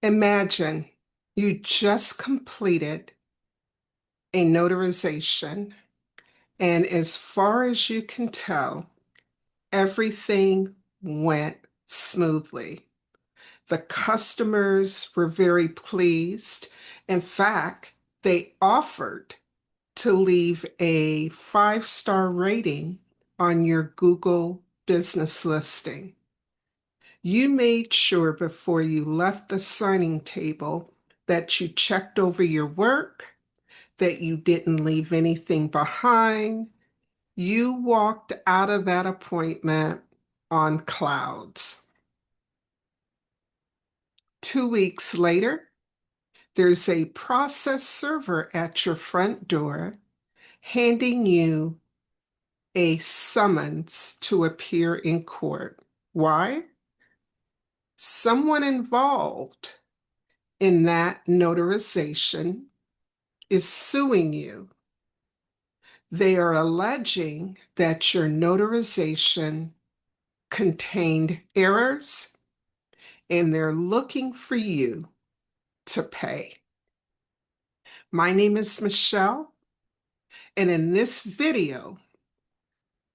Imagine you just completed a notarization, and as far as you can tell, everything went smoothly. The customers were very pleased. In fact, they offered to leave a 5-star rating on your Google business listing. You made sure before you left the signing table that you checked over your work, that you didn't leave anything behind. You walked out of that appointment on clouds. 2 weeks later, there's a process server at your front door handing you a summons to appear in court. Why? Someone involved in that notarization is suing you. They are alleging that your notarization contained errors and they're looking for you to pay. My name is Michelle, and in this video,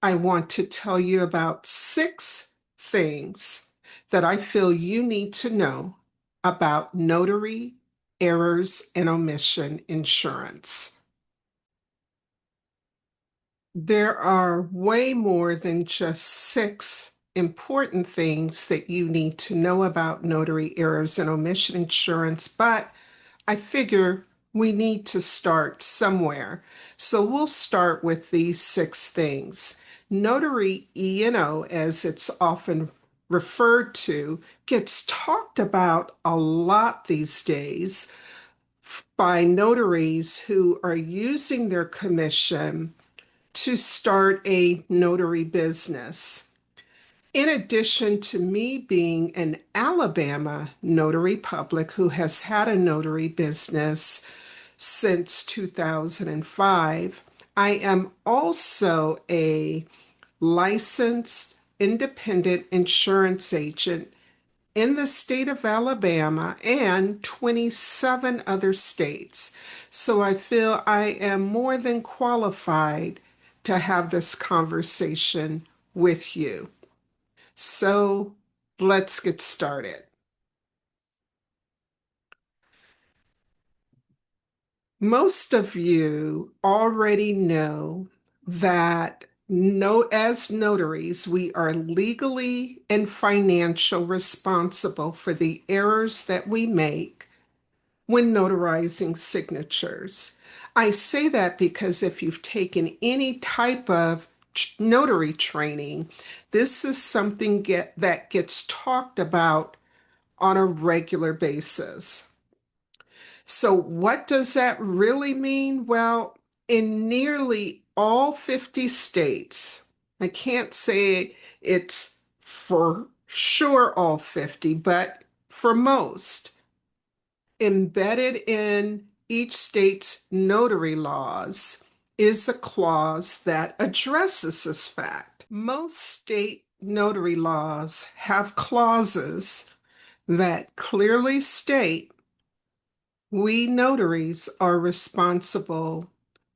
I want to tell you about 6 things that I feel you need to know about notary errors and omission insurance. There are way more than just 6 important things that you need to know about notary errors and omission insurance, but I figure we need to start somewhere. So we'll start with these 6 things. Notary E&O, as it's often referred to, gets talked about a lot these days by notaries who are using their commission to start a notary business. In addition to me being an Alabama notary public who has had a notary business since 2005, I am also a licensed independent insurance agent in the state of Alabama and 27 other states. So I feel I am more than qualified to have this conversation with you. So let's get started. Most of you already know that as notaries, we are legally and financially responsible for the errors that we make when notarizing signatures. I say that because if you've taken any type of notary training, this is something that gets talked about on a regular basis. So, what does that really mean? Well, in nearly all 50 states, I can't say it's for sure all 50, but for most, embedded in each state's notary laws is a clause that addresses this fact. Most state notary laws have clauses that clearly state we notaries are responsible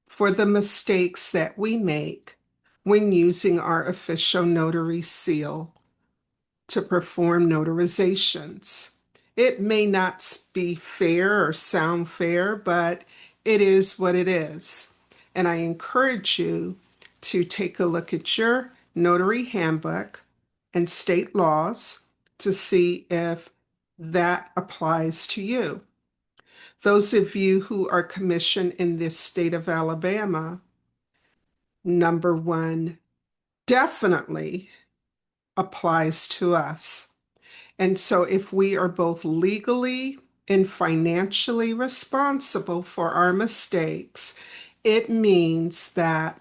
for the mistakes that we make when using our official notary seal to perform notarizations. It may not be fair or sound fair, but it is what it is. And I encourage you to take a look at your notary handbook and state laws to see if that applies to you. Those of you who are commissioned in this state of Alabama, number one definitely applies to us. And so if we are both legally and financially responsible for our mistakes, it means that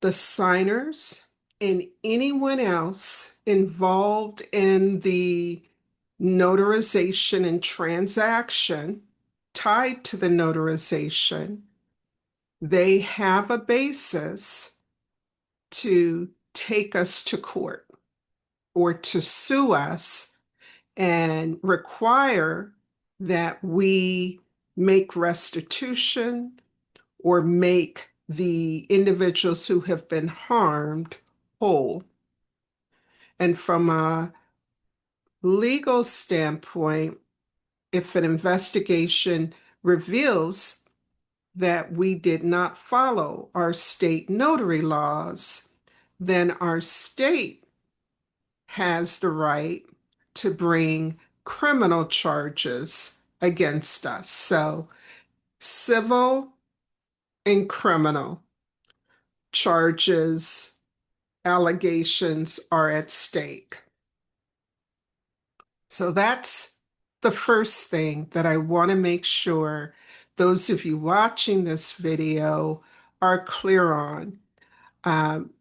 the signers and anyone else involved in the notarization and transaction tied to the notarization, they have a basis to take us to court or to sue us and require that we make restitution or make the individuals who have been harmed whole. And from a legal standpoint, if an investigation reveals that we did not follow our state notary laws, then our state has the right to bring criminal charges against us. So, civil and criminal charges, allegations are at stake. So, that's the first thing that I want to make sure those of you watching this video are clear on.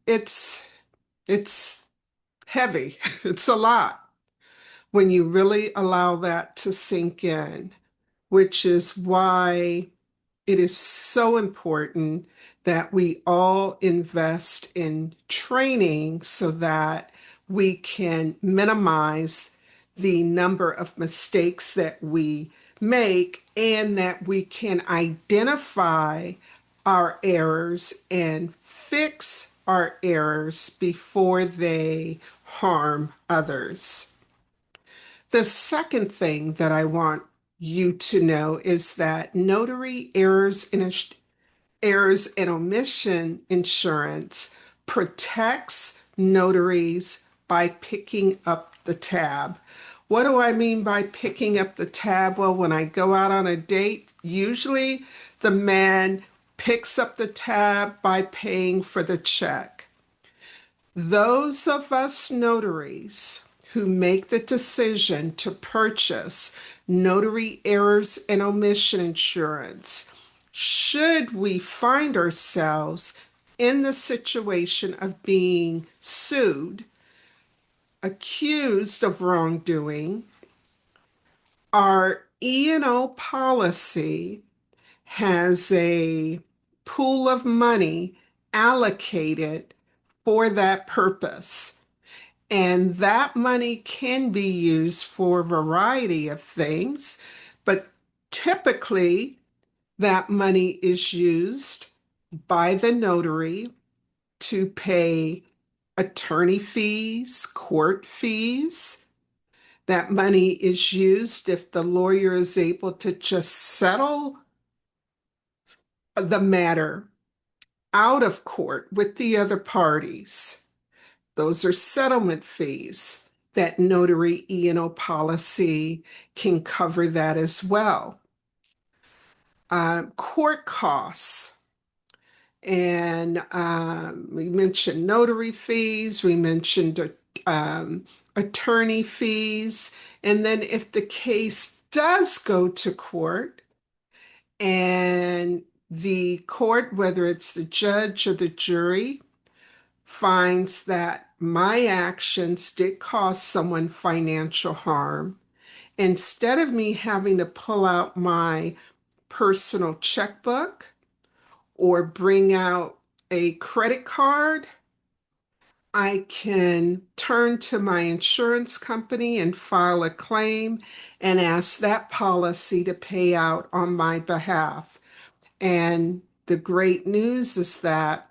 It's heavy. It's a lot when you really allow that to sink in, which is why it is so important that we all invest in training so that we can minimize the number of mistakes that we make and that we can identify our errors and fix our errors before they harm others. The second thing that I want you to know is that notary errors and omission insurance protects notaries by picking up the tab. What do I mean by picking up the tab? Well, when I go out on a date, usually the man picks up the tab by paying for the check. Those of us notaries who make the decision to purchase notary errors and omission insurance, should we find ourselves in the situation of being sued, accused of wrongdoing, our E&O policy has a pool of money allocated for that purpose. And that money can be used for a variety of things, but typically that money is used by the notary to pay attorney fees, court fees. That money is used if the lawyer is able to just settle the matter out of court with the other parties. Those are settlement fees. That Notary E&O policy can cover that as well. Court costs. And we mentioned notary fees, we mentioned attorney fees. And then if the case does go to court and the court, whether it's the judge or the jury, finds that my actions did cause someone financial harm, instead of me having to pull out my personal checkbook or bring out a credit card, I can turn to my insurance company and file a claim and ask that policy to pay out on my behalf. And the great news is that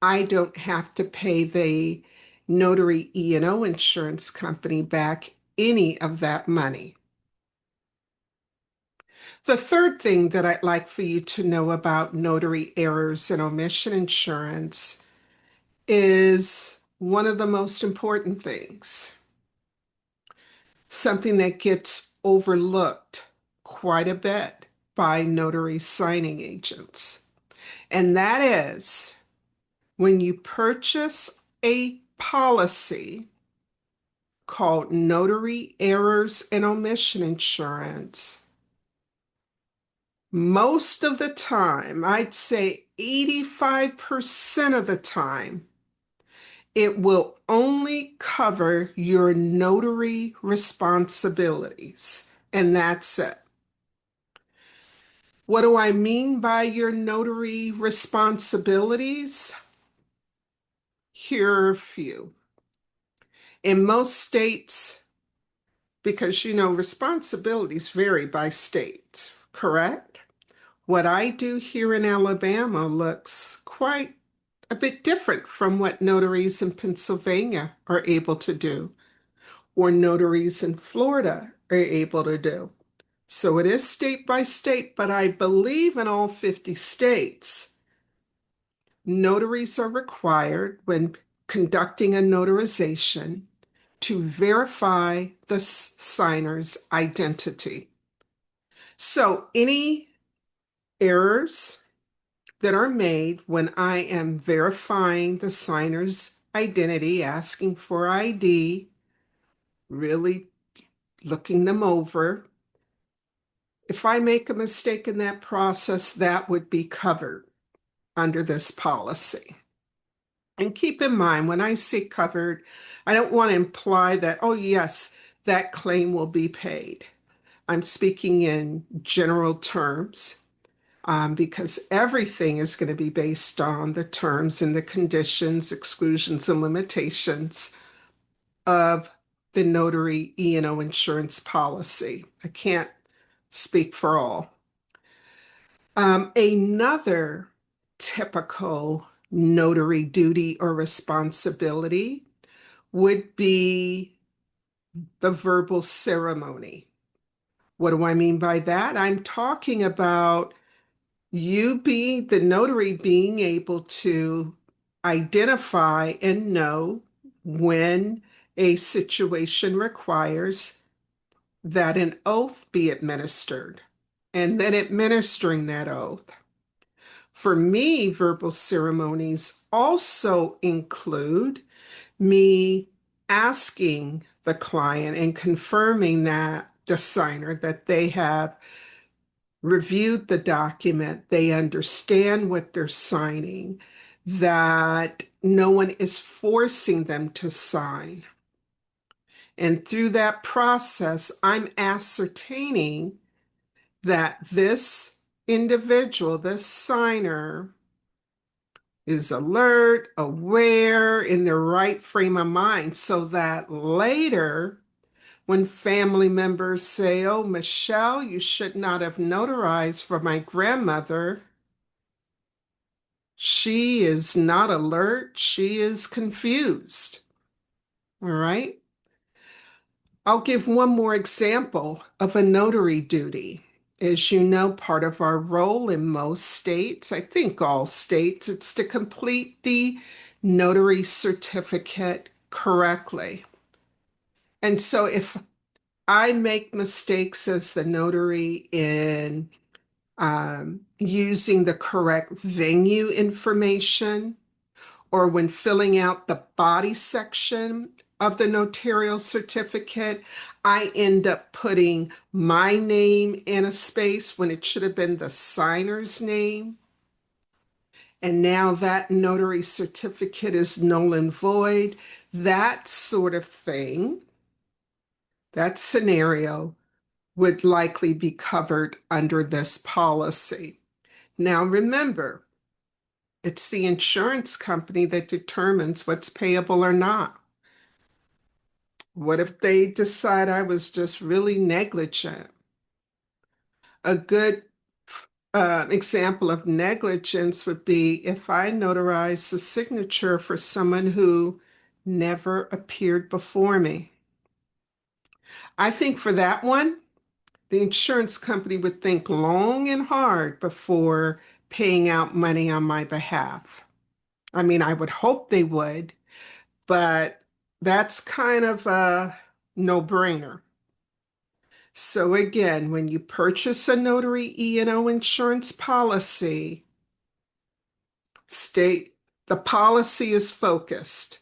I don't have to pay the Notary E&O insurance company back any of that money. The third thing that I'd like for you to know about notary errors and omission insurance is one of the most important things, something that gets overlooked quite a bit by notary signing agents. And that is when you purchase a policy called Notary Errors and Omission Insurance, most of the time, I'd say 85% of the time, it will only cover your notary responsibilities, and that's it. What do I mean by your notary responsibilities? Here are a few. In most states, because responsibilities vary by state, correct? What I do here in Alabama looks quite a bit different from what notaries in Pennsylvania are able to do, or notaries in Florida are able to do. So it is state by state, but I believe in all 50 states, notaries are required when conducting a notarization to verify the signer's identity. So any errors that are made when I am verifying the signer's identity, asking for ID, really looking them over, if I make a mistake in that process, that would be covered under this policy. And keep in mind, when I say covered, I don't want to imply that, oh, yes, that claim will be paid. I'm speaking in general terms because everything is going to be based on the terms and the conditions, exclusions, and limitations of the Notary E&O insurance policy. I can't speak for all. Another typical notary duty or responsibility would be the verbal ceremony. What do I mean by that? I'm talking about you being the notary being able to identify and know when a situation requires that an oath be administered and then administering that oath. For me, verbal ceremonies also include me asking the client and confirming that the signer that they have reviewed the document, they understand what they're signing, that no one is forcing them to sign. And through that process, I'm ascertaining that this individual, this signer, is alert, aware, in their right frame of mind, so that later, when family members say, oh, Michelle, you should not have notarized for my grandmother, she is not alert, she is confused. All right. I'll give one more example of a notary duty. As you know, part of our role in most states, I think all states, it's to complete the notary certificate correctly. And so if I make mistakes as the notary in using the correct venue information, or when filling out the body section of the notarial certificate, I end up putting my name in a space when it should have been the signer's name. And now that notary certificate is null and void. That sort of thing, that scenario would likely be covered under this policy. Now remember, it's the insurance company that determines what's payable or not. What if they decide I was just really negligent? A good example of negligence would be if I notarize the signature for someone who never appeared before me. I think for that one, the insurance company would think long and hard before paying out money on my behalf. I mean, I would hope they would, but that's kind of a no-brainer. So again, when you purchase a Notary E&O insurance policy, state the policy is focused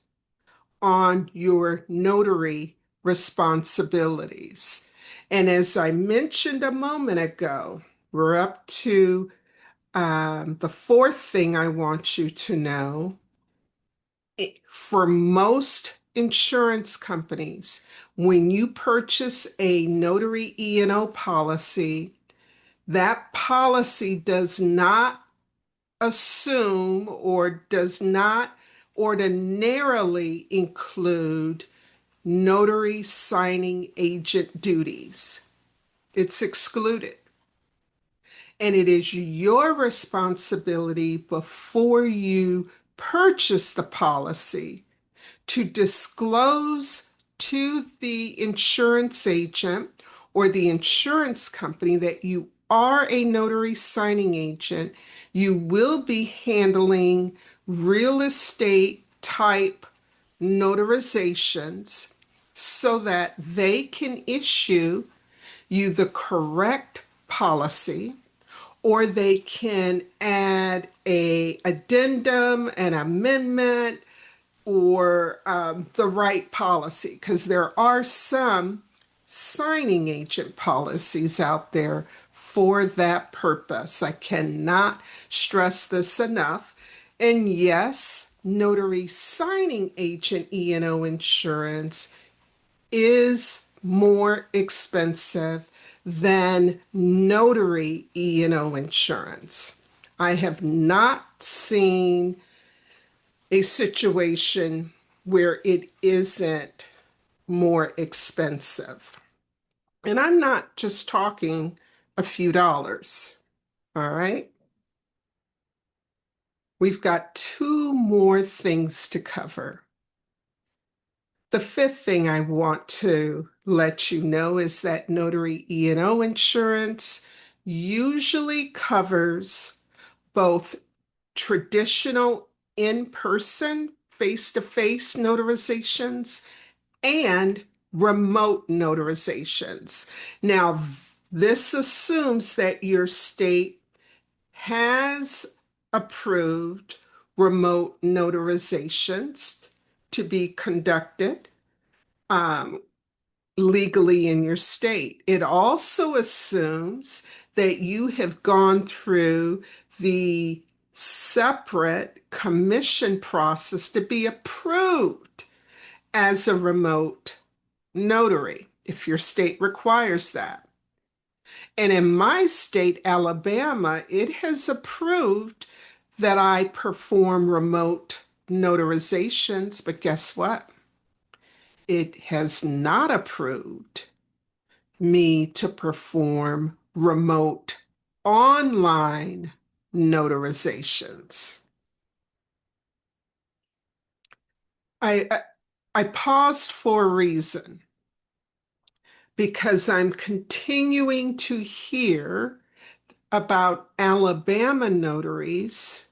on your notary responsibilities. And as I mentioned a moment ago, we're up to the fourth thing I want you to know. For most insurance companies, when you purchase a Notary E&O policy, that policy does not assume or does not ordinarily include notary signing agent duties. It's excluded. And it is your responsibility before you purchase the policy to disclose to the insurance agent or the insurance company that you are a notary signing agent. You will be handling real estate type notarizations so that they can issue you the correct policy, or they can add a addendum, an amendment, or the right policy, because there are some signing agent policies out there for that purpose. I cannot stress this enough. And yes, notary signing agent E&O insurance is more expensive than notary E&O insurance. I have not seen a situation where it isn't more expensive. And I'm not just talking a few dollars, all right? We've got two more things to cover. The fifth thing I want to let you know is that Notary E&O insurance usually covers both traditional in-person, face-to-face notarizations and remote notarizations. Now, this assumes that your state has approved remote notarizations to be conducted um, legally in your state. It also assumes that you have gone through the separate commission process to be approved as a remote notary, if your state requires that. And in my state, Alabama, it has approved that I perform remote notarizations, but guess what? It has not approved me to perform remote online notarizations. I, I, I paused for a reason, because I'm continuing to hear about Alabama notaries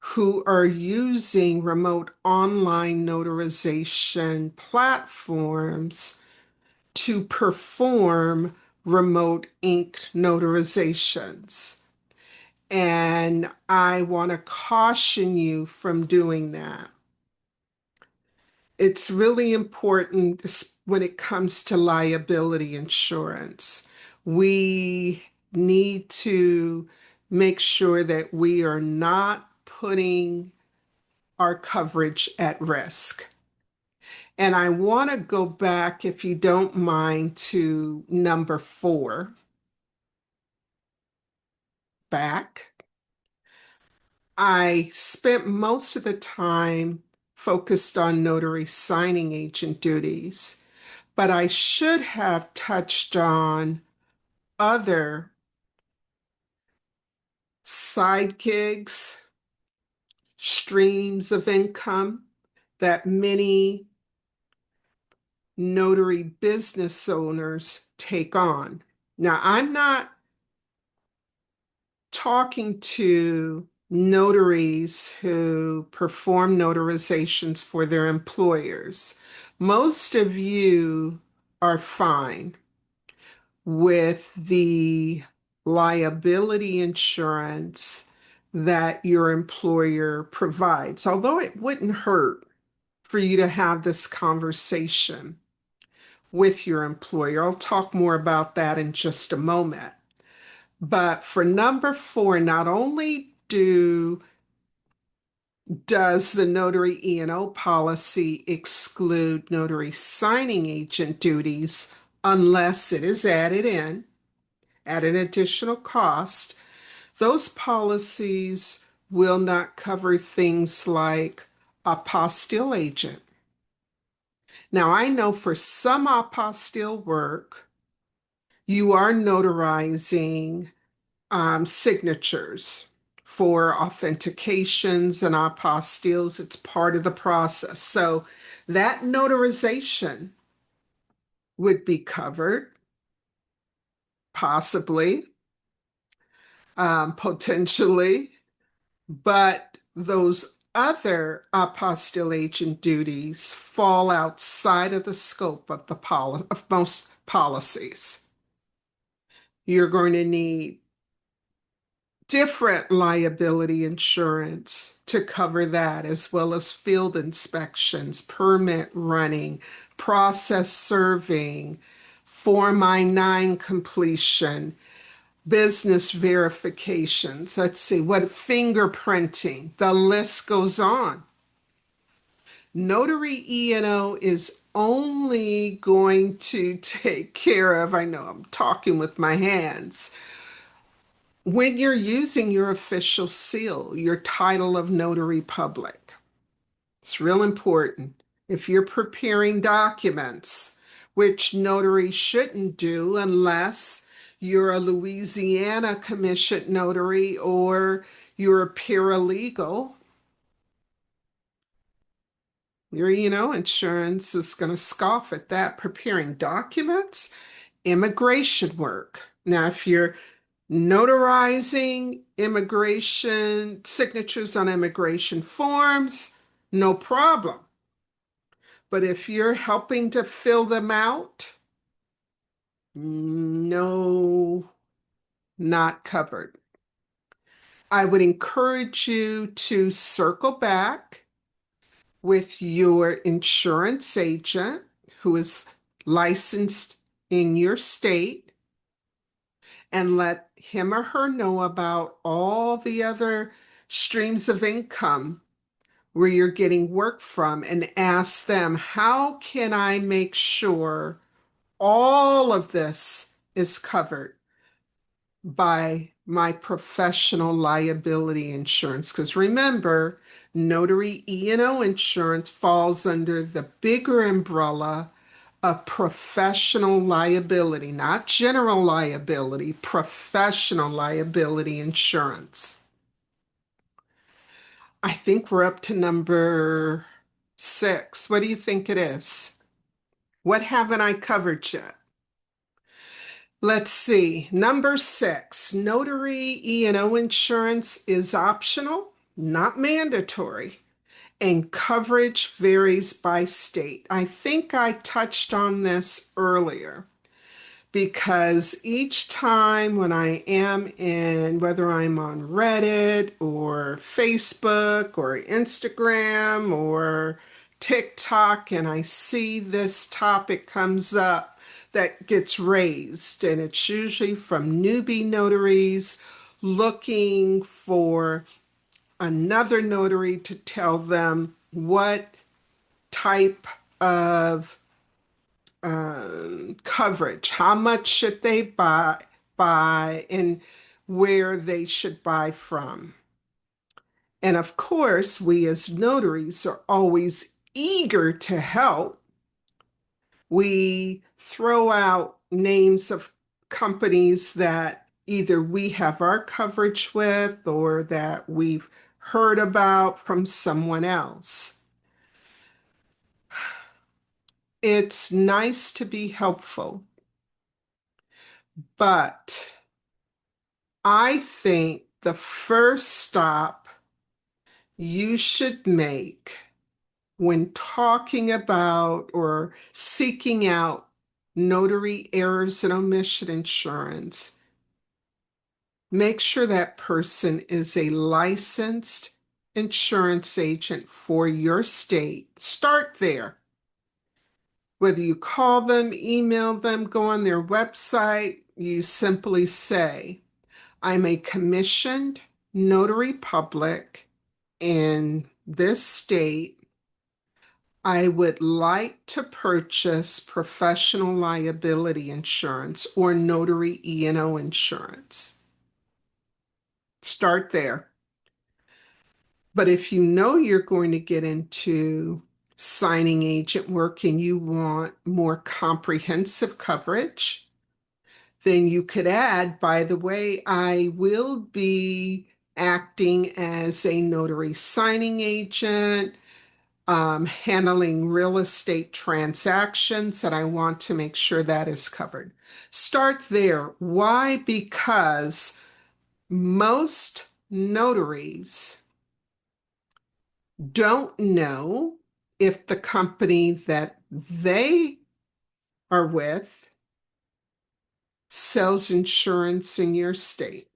who are using remote online notarization platforms to perform remote ink notarizations. And I want to caution you from doing that. It's really important when it comes to liability insurance. We need to make sure that we are not putting our coverage at risk. And I want to go back, if you don't mind, to number 4. Back. I spent most of the time focused on notary signing agent duties, but I should have touched on other side gigs, streams of income that many notary business owners take on. Now, I'm not talking to notaries who perform notarizations for their employers. Most of you are fine with the liability insurance that your employer provides, although it wouldn't hurt for you to have this conversation with your employer. I'll talk more about that in just a moment. But for number 4, not only does the Notary E&O policy exclude notary signing agent duties unless it is added in at an additional cost, those policies will not cover things like apostille agent. Now, I know for some apostille work, you are notarizing signatures for authentications and apostilles. It's part of the process. So that notarization would be covered, possibly, potentially, but those other apostille agent duties fall outside of the scope of of most policies. You're going to need different liability insurance to cover that, as well as field inspections, permit running, process serving, Form I-9 completion, business verifications. Let's see, what fingerprinting, the list goes on. Notary E&O is only going to take care of, I know I'm talking with my hands, when you're using your official seal, your title of notary public. It's real important. If you're preparing documents, which notaries shouldn't do unless you're a Louisiana commissioned notary or you're a paralegal, your E&O insurance is going to scoff at that. Preparing documents, immigration work. Now, if you're notarizing immigration signatures on immigration forms, no problem. But if you're helping to fill them out, no, not covered. I would encourage you to circle back with your insurance agent who is licensed in your state and let him or her know about all the other streams of income where you're getting work from and ask them, how can I make sure all of this is covered by my professional liability insurance? Because remember, Notary E&O insurance falls under the bigger umbrella of professional liability, not general liability, professional liability insurance. I think we're up to number 6. What do you think it is? What haven't I covered yet? Let's see. Number 6, Notary E&O insurance is optional, not mandatory, and coverage varies by state. I think I touched on this earlier, because each time when I am in, whether I'm on Reddit or Facebook or Instagram or TikTok, and I see this topic comes up that gets raised, and it's usually from newbie notaries looking for another notary to tell them what type of coverage, how much should they buy, and where they should buy from. And of course, we as notaries are always eager to help. We throw out names of companies that either we have our coverage with or that we've heard about from someone else. It's nice to be helpful, but I think the first stop you should make when talking about or seeking out notary errors and omission insurance, make sure that person is a licensed insurance agent for your state. Start there. Whether you call them, email them, go on their website, you simply say, I'm a commissioned notary public in this state. I would like to purchase professional liability insurance or Notary E&O insurance. Start there. But if you know you're going to get into signing agent work and you want more comprehensive coverage, then you could add, by the way, I will be acting as a notary signing agent, handling real estate transactions, and I want to make sure that is covered. Start there. Why? Because most notaries don't know if the company that they are with sells insurance in your state.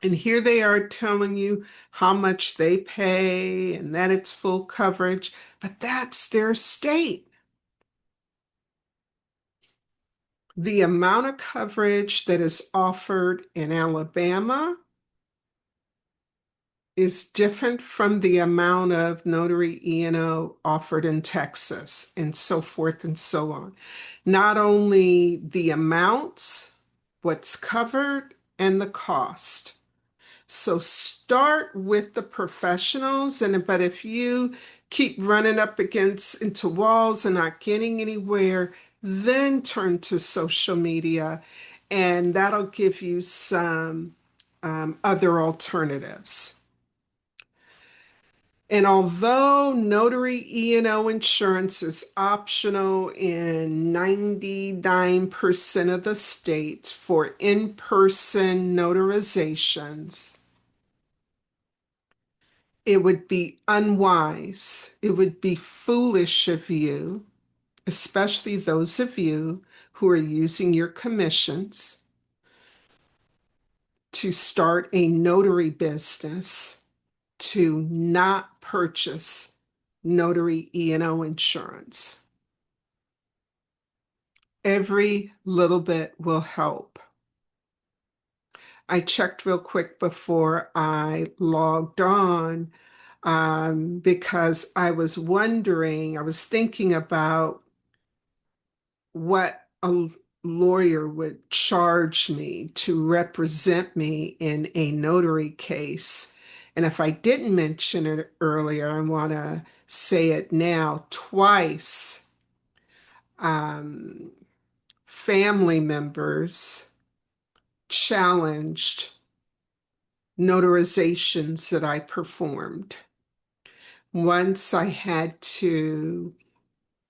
And here they are telling you how much they pay and that it's full coverage, but that's their state. The amount of coverage that is offered in Alabama is different from the amount of Notary E&O offered in Texas, and so forth and so on. Not only the amounts, what's covered, and the cost. So start with the professionals, but if you keep running up against into walls and not getting anywhere, then turn to social media, and that'll give you some other alternatives. And although Notary E&O insurance is optional in 99% of the states for in-person notarizations, it would be unwise, it would be foolish of you, especially those of you who are using your commissions to start a notary business, to not purchase Notary E&O insurance. Every little bit will help. I checked real quick before I logged on because I was wondering, I was thinking about what a lawyer would charge me to represent me in a notary case. And if I didn't mention it earlier, I want to say it now. Twice, um, family members challenged notarizations that I performed. Once I had to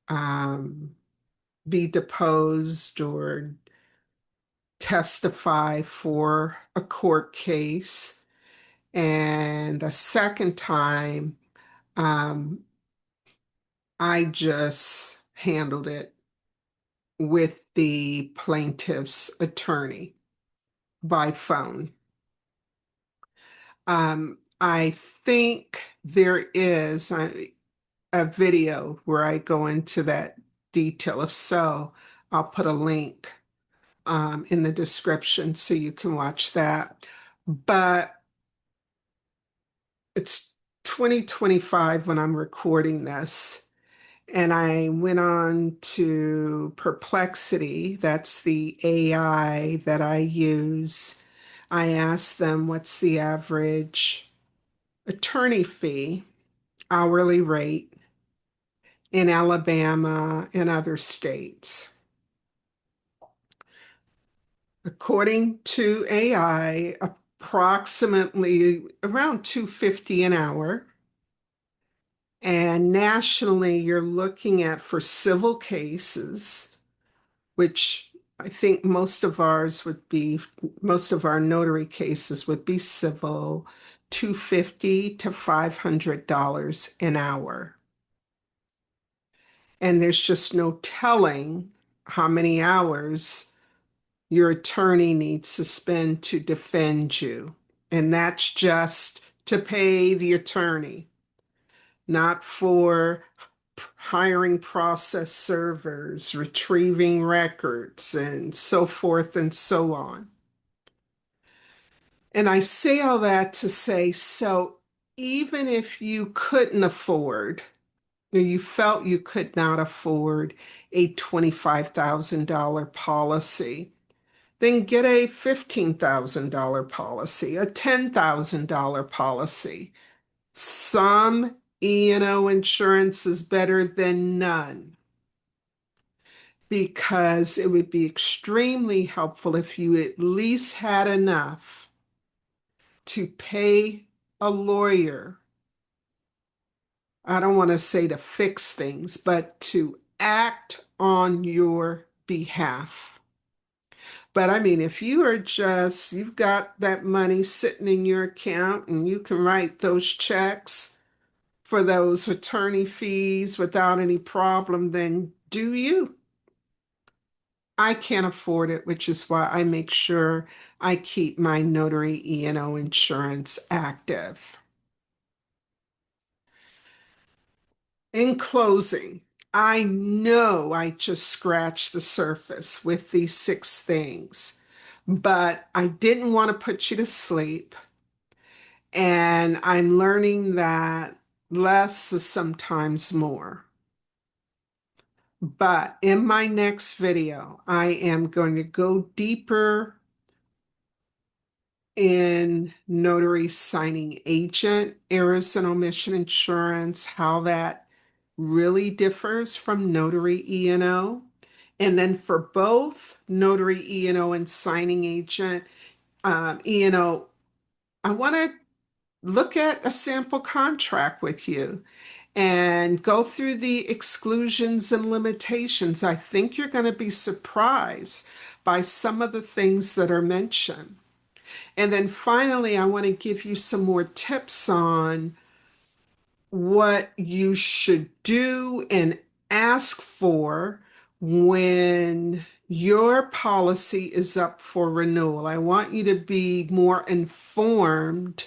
um, be deposed or testify for a court case. And the second time, um, I just handled it with the plaintiff's attorney by phone. I think there is a video where I go into that detail. If so, I'll put a link in the description so you can watch that. But it's 2025 when I'm recording this. And I went on to Perplexity. That's the AI that I use. I asked them what's the average attorney fee, hourly rate in Alabama and other states. According to AI, approximately around $250 an hour. And nationally, you're looking at for civil cases, which I think most of our notary cases would be civil, $250 to $500 an hour. And there's just no telling how many hours your attorney needs to spend to defend you. And that's just to pay the attorney, not for hiring process servers, retrieving records, and so forth and so on. And I say all that to say, so even if you couldn't afford, or you felt you could not afford a $25,000 policy, then get a $15,000 policy, a $10,000 policy. Some E&O insurance is better than none because it would be extremely helpful if you at least had enough to pay a lawyer. I don't want to say to fix things, but to act on your behalf. But I mean, if you are just, you've got that money sitting in your account and you can write those checks for those attorney fees without any problem, then do you? I can't afford it, which is why I make sure I keep my Notary E&O insurance active. In closing, I know I just scratched the surface with these 6 things, but I didn't want to put you to sleep. And I'm learning that less is sometimes more. But in my next video, I am going to go deeper in notary signing agent, errors and omission insurance, how that really differs from notary E&O. And then for both notary E&O and signing agent, E&O, I want to look at a sample contract with you and go through the exclusions and limitations. I think you're going to be surprised by some of the things that are mentioned. And then finally, I want to give you some more tips on what you should do and ask for when your policy is up for renewal. I want you to be more informed,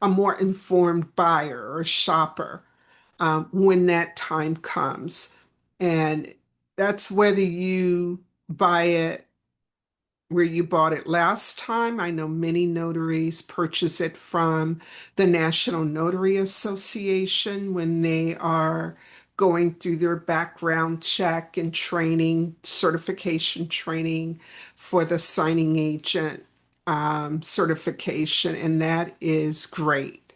a more informed buyer or shopper when that time comes. And that's whether you buy it where you bought it last time. I know many notaries purchase it from the National Notary Association when they are going through their background check and training, certification training for the signing agent certification, and that is great.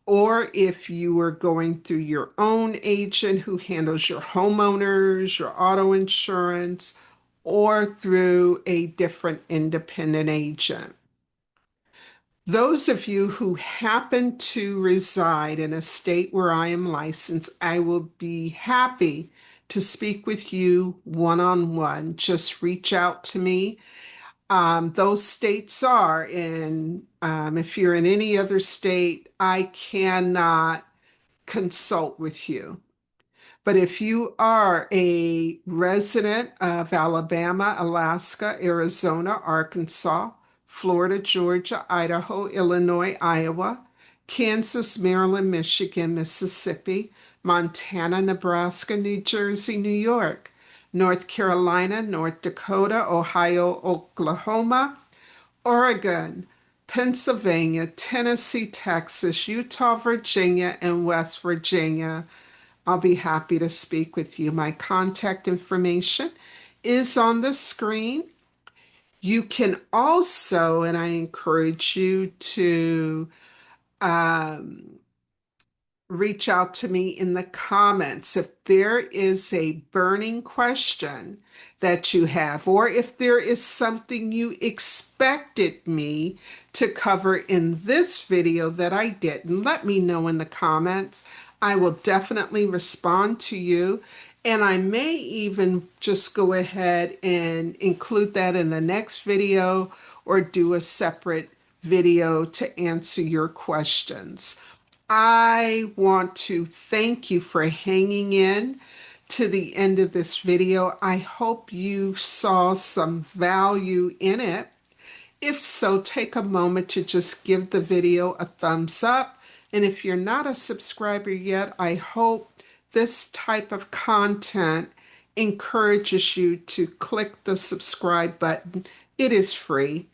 Or if you are going through your own agent who handles your homeowners, your auto insurance, or through a different independent agent. Those of you who happen to reside in a state where I am licensed, I will be happy to speak with you one-on-one. Just reach out to me. Those states are in, if you're in any other state, I cannot consult with you. But if you are a resident of Alabama, Alaska, Arizona, Arkansas, Florida, Georgia, Idaho, Illinois, Iowa, Kansas, Maryland, Michigan, Mississippi, Montana, Nebraska, New Jersey, New York, North Carolina, North Dakota, Ohio, Oklahoma, Oregon, Pennsylvania, Tennessee, Texas, Utah, Virginia, and West Virginia, I'll be happy to speak with you. My contact information is on the screen. You can also, and I encourage you to um, reach out to me in the comments if there is a burning question that you have, or if there is something you expected me to cover in this video that I didn't. Let me know in the comments. I will definitely respond to you, and I may even just go ahead and include that in the next video or do a separate video to answer your questions. I want to thank you for hanging in to the end of this video. I hope you saw some value in it. If so, take a moment to just give the video a thumbs up. And if you're not a subscriber yet, I hope this type of content encourages you to click the subscribe button. It is free.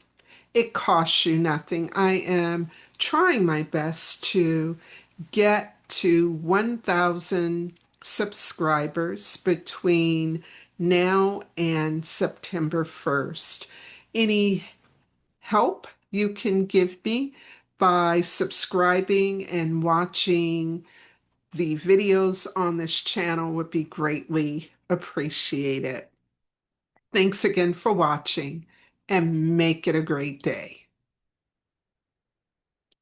It costs you nothing. I am trying my best to get to 1,000 subscribers between now and September 1st. Any help you can give me by subscribing and watching the videos on this channel would be greatly appreciated. Thanks again for watching and make it a great day.